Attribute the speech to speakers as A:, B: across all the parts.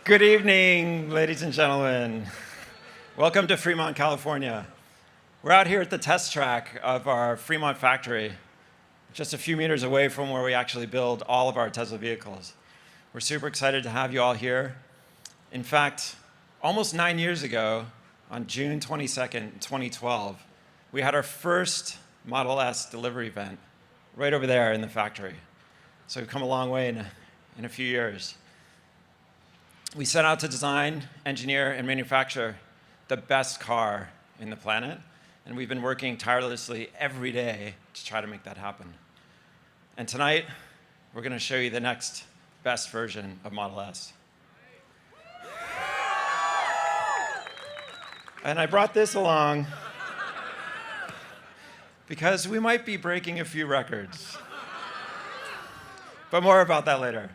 A: Good evening, ladies and gentlemen. Welcome to Fremont, California. We're out here at the test track of our Fremont factory, just a few meters away from where we actually build all of our Tesla vehicles. We're super excited to have you all here. In fact, almost 9 years ago, on June 22nd, 2012, we had our first Model S delivery event right over there in the factory. So we've come a long way in a few years. We set out to design, engineer, and manufacture the best car in the planet, and we've been working tirelessly every day to try to make that happen. And tonight, we're going to show you the next best version of Model S. And I brought this along because we might be breaking a few records. But more about that later.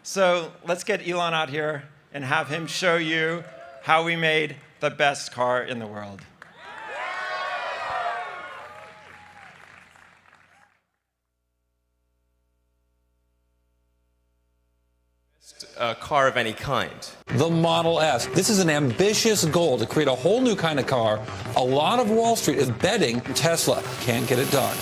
A: So let's get Elon out here and have him show you how we made the best car in the world.
B: Car of any kind.
C: The Model S. This is an ambitious goal to create a whole new kind of car. A lot of Wall Street is betting Tesla can't get it done.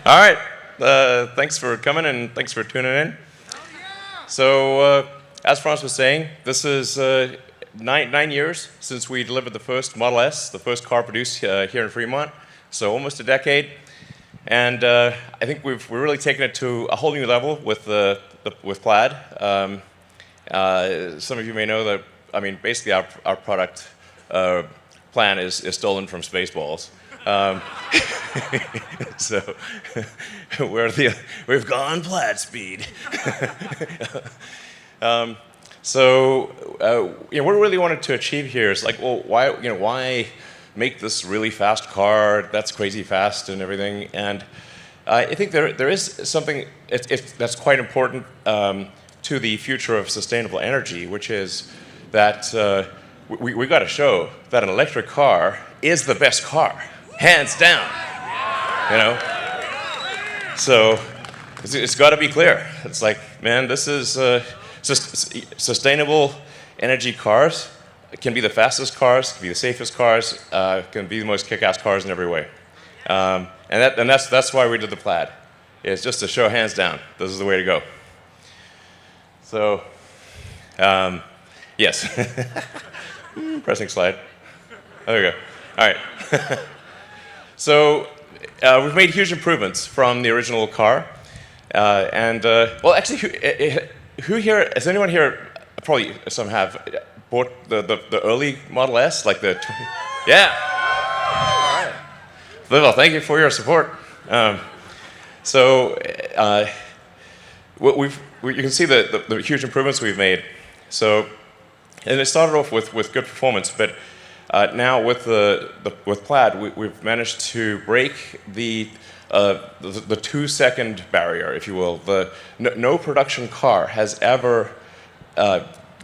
B: All right, thanks for coming and thanks for tuning in. So, as Franz was saying, this is 9 years since we delivered the first Model S, the first car produced here in Fremont. So almost a decade, and I think we're really taken it to a whole new level with Plaid. Some of you may know that. I mean, basically, our product plan is stolen from Spaceballs. So we've gone Plaid speed. So what we really wanted to achieve here is like, well, why make this really fast car that's crazy fast and everything? And I think there is something that's quite important to the future of sustainable energy, which is that we got to show that an electric car is the best car, hands down. You know, so it's got to be clear. It's like, man, this is sustainable energy cars. It can be the fastest cars, can be the safest cars, can be the most kick-ass cars in every way. And that's why we did the Plaid. It's just to show hands down, this is the way to go. So, yes. Pressing slide. There we go. All right. So, we've made huge improvements from the original car. Well, actually, who here, has anyone here, probably some have, bought the early Model S? Like the, yeah. All right. Well, thank you for your support. You can see the huge improvements we've made. So, and it started off with good performance, but now with Plaid, we've managed to break the 2-second barrier, if you will. No production car has ever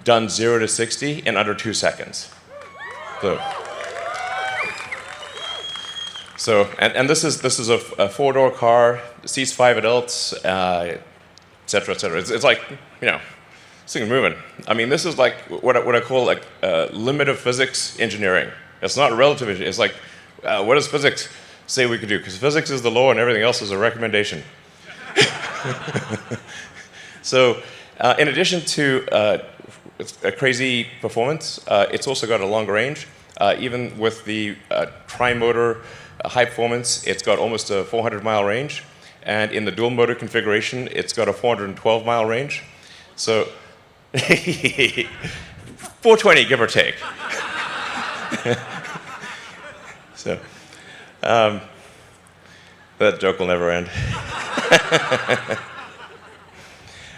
B: done 0 to 60 in under 2 seconds. And this is a 4-door car, seats 5 adults, et cetera, et cetera. It's like, this thing's moving. I mean, this is like what I call like limit of physics engineering. It's not relative engineering. It's like, what does physics say we could do? Because physics is the law and everything else is a recommendation. So, in addition to a crazy performance, it's also got a longer range. Even with the tri-motor high performance, it's got almost a 400-mile range. And in the dual motor configuration, it's got a 412-mile range. So, 420, give or take. So, that joke will never end.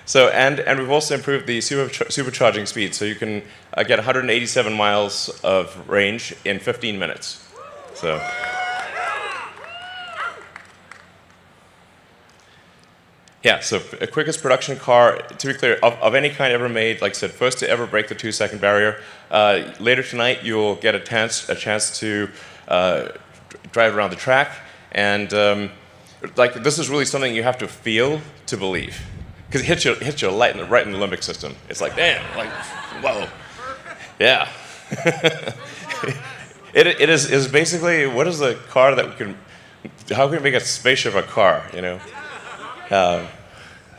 B: So, and we've also improved the supercharging speed, so you can get 187 miles of range in 15 minutes. So. Yeah, so quickest production car, to be clear, of any kind ever made, like I said, first to ever break the 2-second barrier. Later tonight, you'll get a chance to drive around the track, and this is really something you have to feel to believe, because it hits you right in the limbic system. It's like, damn, like, whoa, yeah. It is basically, what is the car that we can, how can we make a spaceship a car,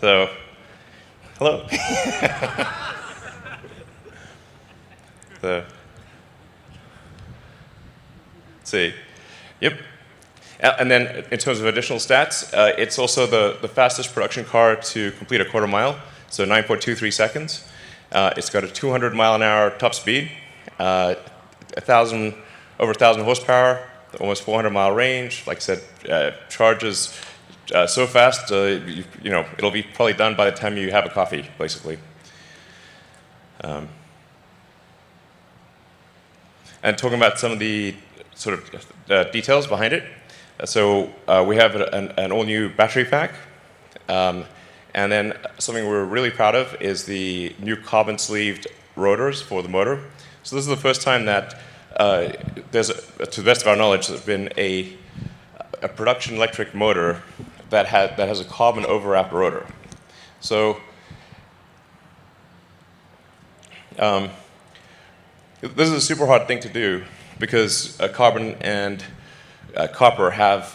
B: So, hello. Let's see. Yep. And then in terms of additional stats, it's also the fastest production car to complete a quarter mile, so 9.23 seconds. It's got a 200-mile-an-hour top speed, over 1,000 horsepower, almost 400-mile range. Like I said, charges so fast, it'll be probably done by the time you have a coffee, basically. And talking about some of the sort of details behind it. So we have an all-new battery pack. And then something we're really proud of is the new carbon-sleeved rotors for the motor. So this is the first time that there's, to the best of our knowledge, there's been a production electric motor that has a carbon overwrapped rotor. So this is a super hard thing to do because carbon and copper have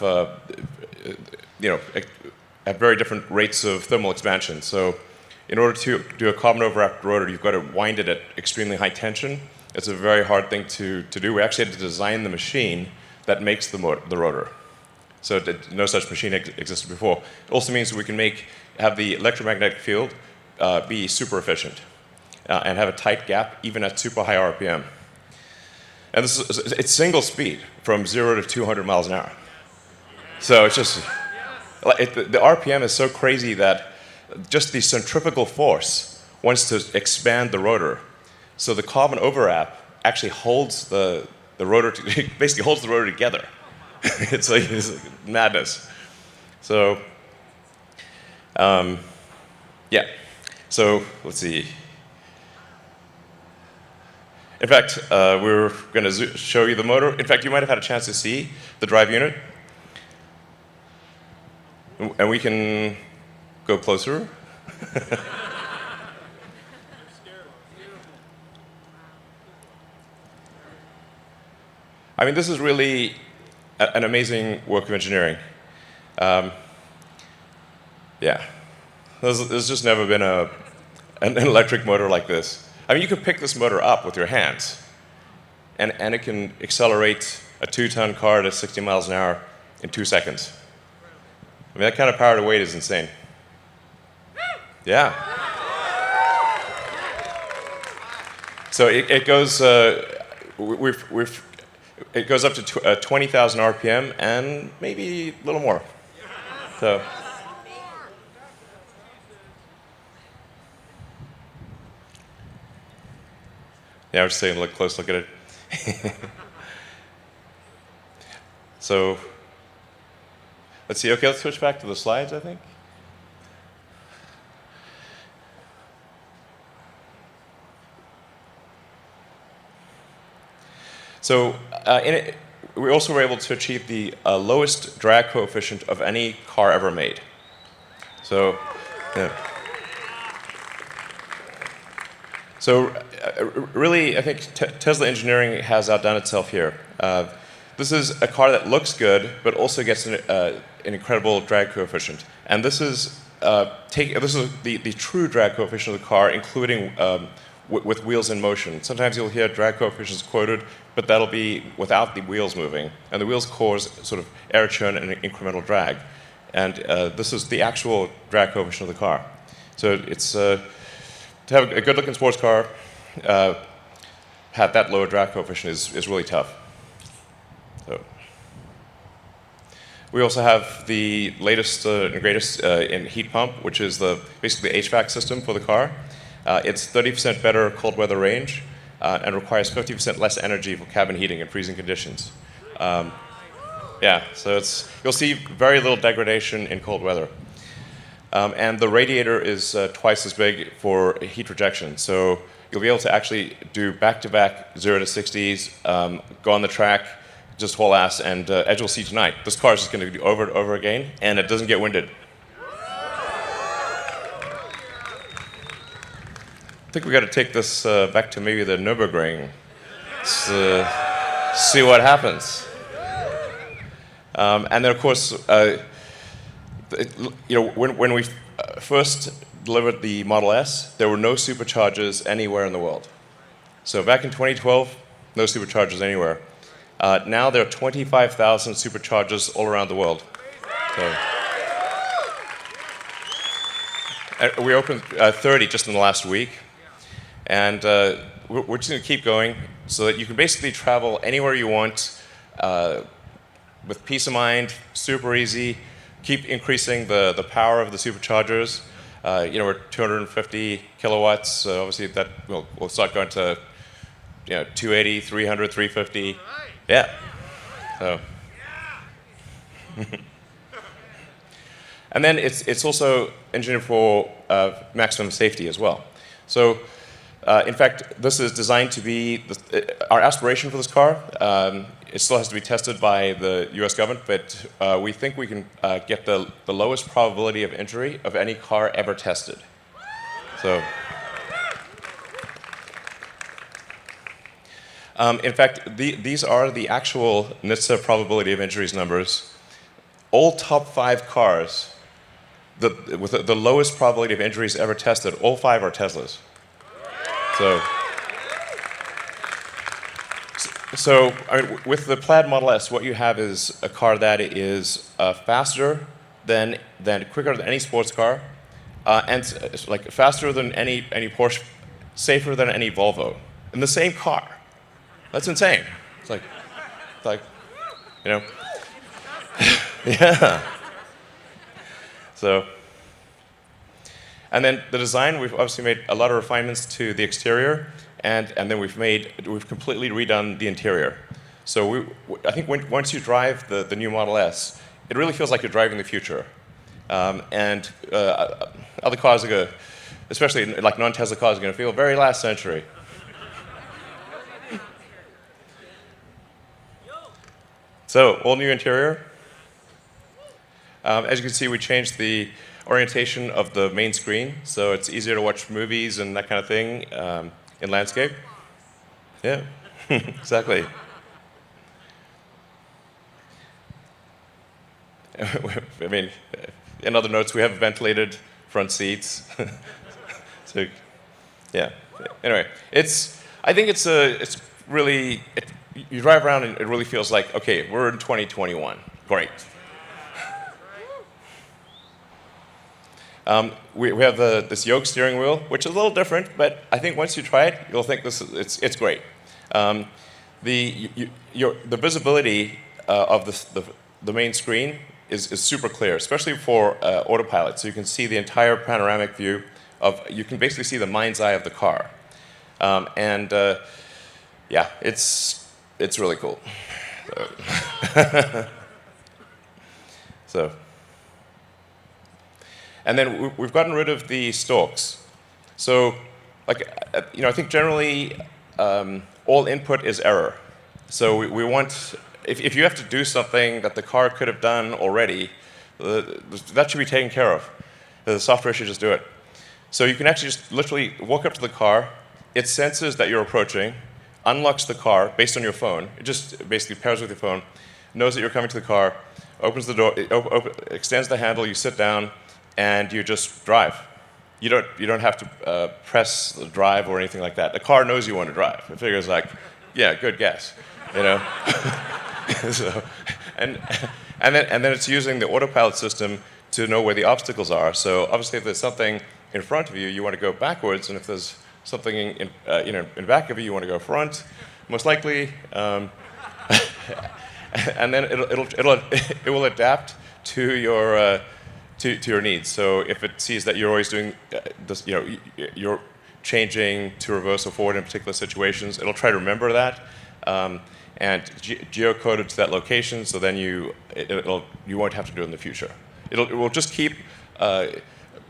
B: very different rates of thermal expansion. So in order to do a carbon overwrapped rotor, you've got to wind it at extremely high tension. It's a very hard thing to do. We actually had to design the machine that makes the rotor. So no such machine existed before. It also means we can have the electromagnetic field be super efficient and have a tight gap even at super high RPM. And it's single speed from 0 to 200 miles an hour. So it's just, the RPM is so crazy that just the centrifugal force wants to expand the rotor. So the carbon overwrap actually holds the rotor, basically holds the rotor together. It's like madness. So, yeah. So let's see. In fact, we're going to show you the motor. In fact, you might have had a chance to see the drive unit. And we can go closer. I mean, this is really an amazing work of engineering. Yeah. There's just never been an electric motor like this. I mean, you can pick this motor up with your hands, and it can accelerate a 2-ton car to 60 miles an hour in 2 seconds. I mean, that kind of power to weight is insane. Yeah. So it goes, it goes up to 20,000 RPM and maybe a little more. So. Yeah, I was just saying, close look at it. So, let's see. Okay, let's switch back to the slides, I think. So, in it, we also were able to achieve the lowest drag coefficient of any car ever made. So, yeah. So really, I think Tesla engineering has outdone itself here. This is a car that looks good, but also gets an incredible drag coefficient. And this is the true drag coefficient of the car, including with wheels in motion. Sometimes you'll hear drag coefficients quoted, but that'll be without the wheels moving. And the wheels cause sort of air churn and incremental drag. And this is the actual drag coefficient of the car. So it's to have a good-looking sports car, have that lower drag coefficient is really tough. So. We also have the latest and greatest in heat pump, which is basically the HVAC system for the car. It's 30% better cold weather range and requires 50% less energy for cabin heating in freezing conditions. Yeah, so you'll see very little degradation in cold weather. And the radiator is twice as big for heat rejection. So you'll be able to actually do back-to-back 0 to 60s, go on the track, just haul ass, and as you'll see tonight, this car is just going to do over and over again, and it doesn't get winded. I think we got to take this back to maybe the Nürburgring. See what happens. And then, of course, when we first delivered the Model S, there were no superchargers anywhere in the world. So back in 2012, no superchargers anywhere. Now there are 25,000 superchargers all around the world. So, we opened 30 just in the last week. And we're just going to keep going so that you can basically travel anywhere you want with peace of mind, super easy. Keep increasing the power of the superchargers. We're 250 kilowatts. Obviously, that we'll start going to 280, 300, 350. Yeah. So. And then it's also engineered for maximum safety as well. So, in fact, this is designed to be our aspiration for this car. It still has to be tested by the US government, but we think we can get the lowest probability of injury of any car ever tested. So, in fact, these are the actual NHTSA probability of injuries numbers. All top 5 cars with the lowest probability of injuries ever tested, all 5 are Teslas. So I mean, with the Plaid Model S, what you have is a car that is faster than quicker than any sports car, and like faster than any Porsche, safer than any Volvo, in the same car. That's insane. It's like yeah. So, And then the design, we've obviously made a lot of refinements to the exterior, and then we've completely redone the interior. So I think once you drive the new Model S, it really feels like you're driving the future. And other cars are going to, especially like non-Tesla cars, are going to feel very last century. So, all new interior. As you can see, we changed the orientation of the main screen, so it's easier to watch movies and that kind of thing in landscape. Yeah, exactly. I mean, in other notes, we have ventilated front seats. So, yeah. Anyway, I think it's really. You drive around and it really feels like, okay, we're in 2021. Great. We have this yoke steering wheel, which is a little different, but I think once you try it, you'll think it's great. The visibility of the main screen is super clear, especially for autopilot. So you can see the entire panoramic view you can basically see the mind's eye of the car. Yeah, it's really cool. So. And then we've gotten rid of the stalks. So, I think generally all input is error. So we want, if you have to do something that the car could have done already, that should be taken care of. The software should just do it. So you can actually just literally walk up to the car, it senses that you're approaching, unlocks the car based on your phone. It just basically pairs with your phone, knows that you're coming to the car, opens the door, extends the handle, you sit down, and you just drive. You don't have to press the drive or anything like that. The car knows you want to drive. It figures like, yeah, good guess, you know. So, and then it's using the autopilot system to know where the obstacles are. So obviously, if there's something in front of you, you want to go backwards, and if there's something in back of you, you want to go front, most likely. And then it will adapt to your to your needs. So if it sees that you're always doing this, you're changing to reverse or forward in particular situations, it'll try to remember that and geocode it to that location. So then you won't have to do it in the future. It will just keep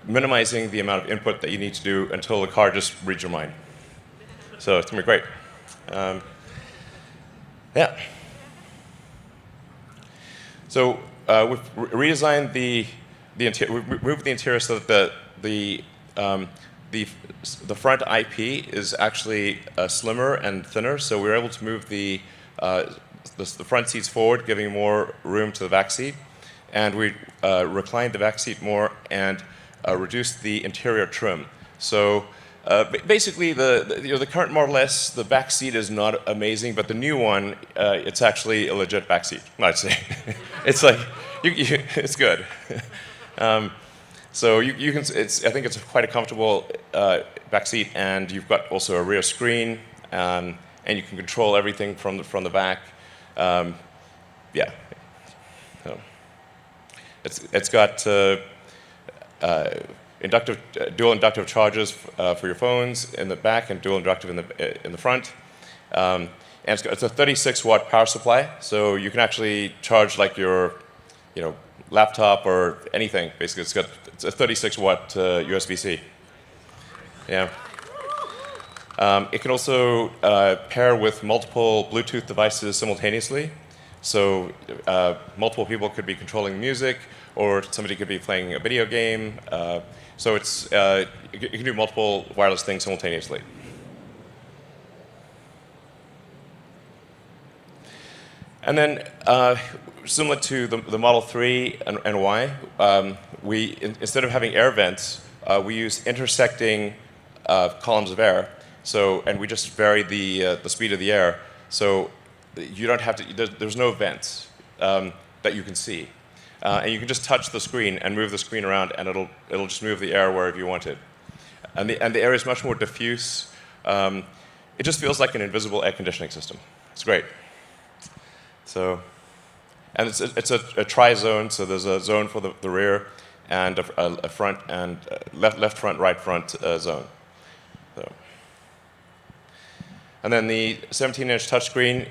B: minimizing the amount of input that you need to do until the car just reads your mind. So it's gonna be great. Yeah. So we've redesigned the interior. We've moved the interior so that the front IP is actually slimmer and thinner. So we were able to move the front seats forward, giving more room to the back seat, and we reclined the back seat more and reduced the interior trim. So basically, the current Model S, the back seat is not amazing, but the new one, it's actually a legit back seat, I'd say. It's like it's good. So you can. I think it's quite a comfortable back seat, and you've got also a rear screen, and you can control everything from the back. Yeah. So it's got dual inductive chargers for your phones in the back and dual inductive in the front. And it's a 36-watt power supply, so you can actually charge like your, laptop or anything. Basically, it's a 36-watt USB-C. Yeah. It can also pair with multiple Bluetooth devices simultaneously. So multiple people could be controlling music, or somebody could be playing a video game. So you can do multiple wireless things simultaneously. And then, similar to the Model 3 and Y, instead of having air vents, we use intersecting columns of air. So, and we just vary the speed of the air. So you don't have to. There's no vents that you can see, and you can just touch the screen and move the screen around, and it'll just move the air wherever you want it. And the air is much more diffuse. It just feels like an invisible air conditioning system. It's great. So, and it's a tri-zone. So there's a zone for the rear, and a front and left front, right front zone. So. And then the 17-inch touchscreen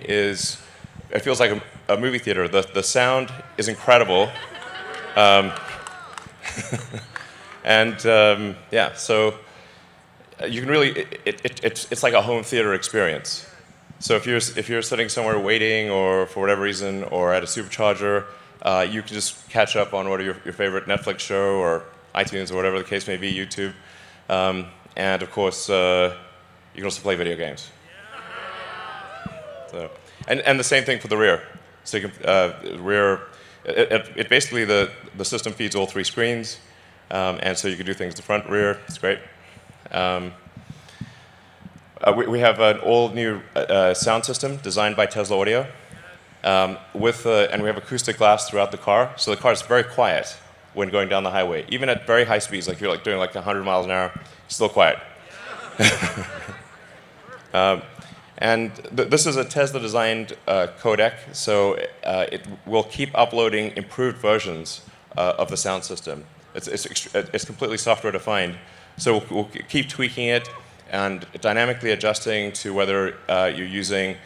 B: it feels like a movie theater. The sound is incredible. Yeah, so you can really, it's like a home theater experience. So if you're sitting somewhere waiting, or for whatever reason, or at a supercharger, you can just catch up on what are your favorite Netflix show, or iTunes, or whatever the case may be, YouTube. And of course, you can also play video games. So, and the same thing for the rear. So you can, rear, it basically, the system feeds all 3 screens, and so you can do things the front, rear. It's great. We have an all-new sound system designed by Tesla Audio, and we have acoustic glass throughout the car, so the car is very quiet when going down the highway. Even at very high speeds, like you're doing 100 miles an hour, it's still quiet. And this is a Tesla-designed codec, so it will keep uploading improved versions of the sound system. It's completely software-defined, so we'll keep tweaking it and dynamically adjusting to whether you're using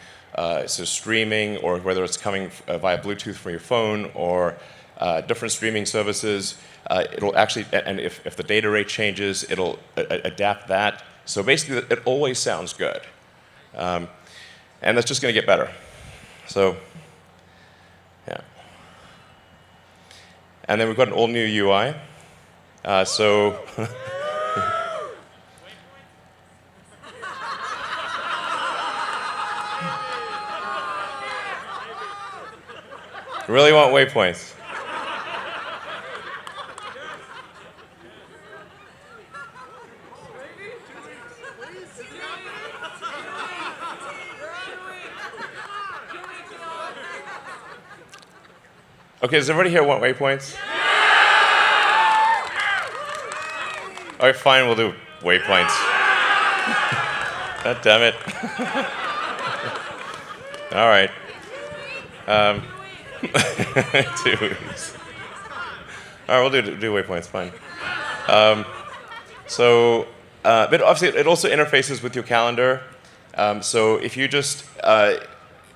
B: streaming, or whether it's coming via Bluetooth from your phone, or different streaming services. It'll actually, and if the data rate changes, it'll adapt that. So basically, it always sounds good. And that's just going to get better. So, yeah. And then we've got an all-new UI. Really want waypoints. Okay, does everybody here want waypoints? All right, fine, we'll do waypoints. God damn it. All right. 2 weeks. All right, we'll do waypoints, fine. But obviously, it also interfaces with your calendar. So if you just,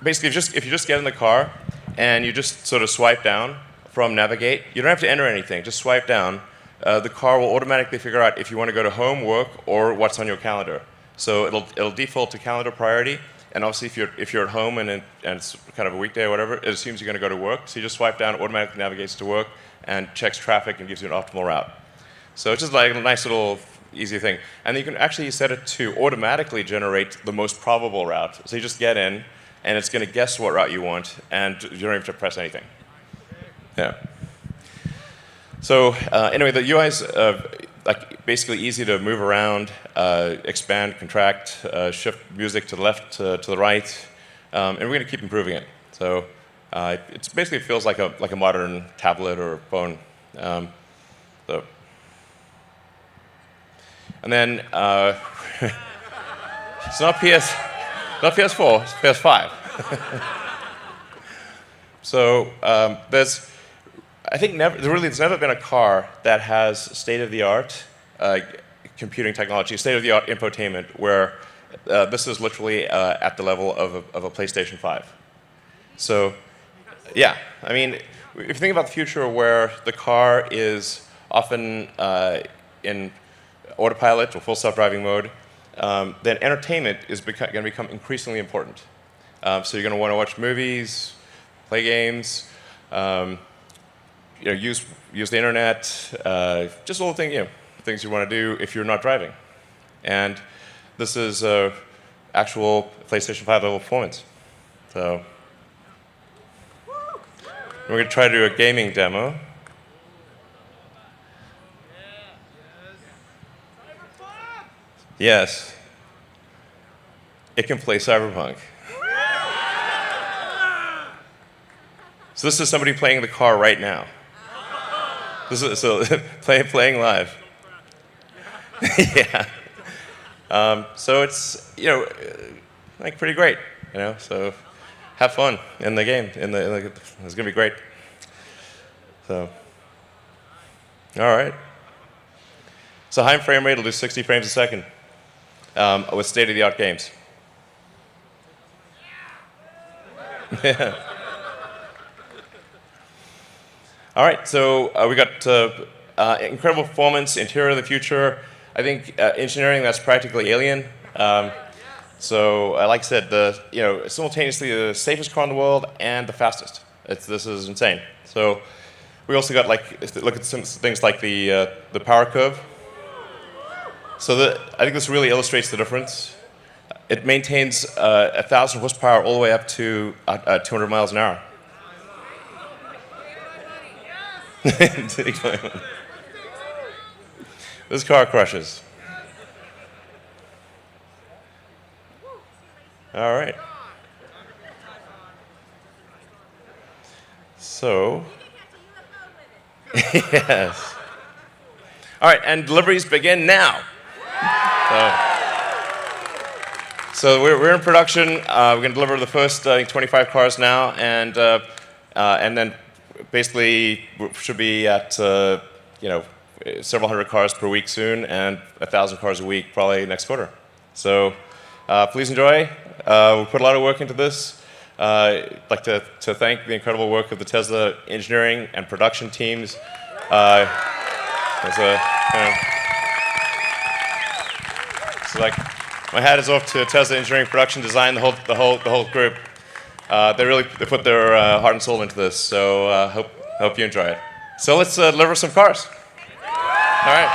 B: basically, if you just get in the car and you just sort of swipe down from navigate, you don't have to enter anything, just swipe down. The car will automatically figure out if you want to go to home, work, or what's on your calendar. So it'll default to calendar priority. And obviously, if you're at home and it's kind of a weekday or whatever, it assumes you're going to go to work. So you just swipe down, automatically navigates to work, and checks traffic and gives you an optimal route. So it's just like a nice little easy thing. And you can actually set it to automatically generate the most probable route. So you just get in, and it's going to guess what route you want, and you don't have to press anything. Yeah. So anyway, the UI is basically easy to move around, expand, contract, shift music to the left, to the right, and we're going to keep improving it. So it basically feels like a modern tablet or phone. And then it's not PS4, it's PS5. So I think there's never been a car that has state-of-the-art computing technology, state-of-the-art infotainment, where this is literally at the level of a PlayStation 5. So, yeah, I mean, if you think about the future where the car is often in autopilot or full self-driving mode, then entertainment is going to become increasingly important. So you're going to want to watch movies, play games, use the internet, just all the things you want to do if you're not driving. And this is actual PlayStation 5 level performance. So we're going to try to do a gaming demo. Yes, it can play Cyberpunk. So this is somebody playing the car right now. This is playing live. Yeah. So it's pretty great, So have fun in the game. It's gonna be great. So All right. So high frame rate will do 60 frames a second with state-of-the-art games. Yeah. All right, so we got incredible performance, interior of the future. I think engineering that's practically alien. So, like I said, simultaneously the safest car in the world and the fastest. This is insane. So, we also got look at some things like the power curve. So I think this really illustrates the difference. It maintains 1,000 horsepower all the way up to 200 miles an hour. This car crushes. All right. So, yes. All right, and deliveries begin now. So we're in production. We're going to deliver the first 25 cars now, and then basically we should be at several hundred cars per week soon, and 1,000 cars a week probably next quarter. So please enjoy. We put a lot of work into this. I'd like to thank the incredible work of the Tesla engineering and production teams. So my hat is off to Tesla engineering, production, design, the whole group. They put their heart and soul into this. So hope you enjoy it. So let's deliver some cars. All right.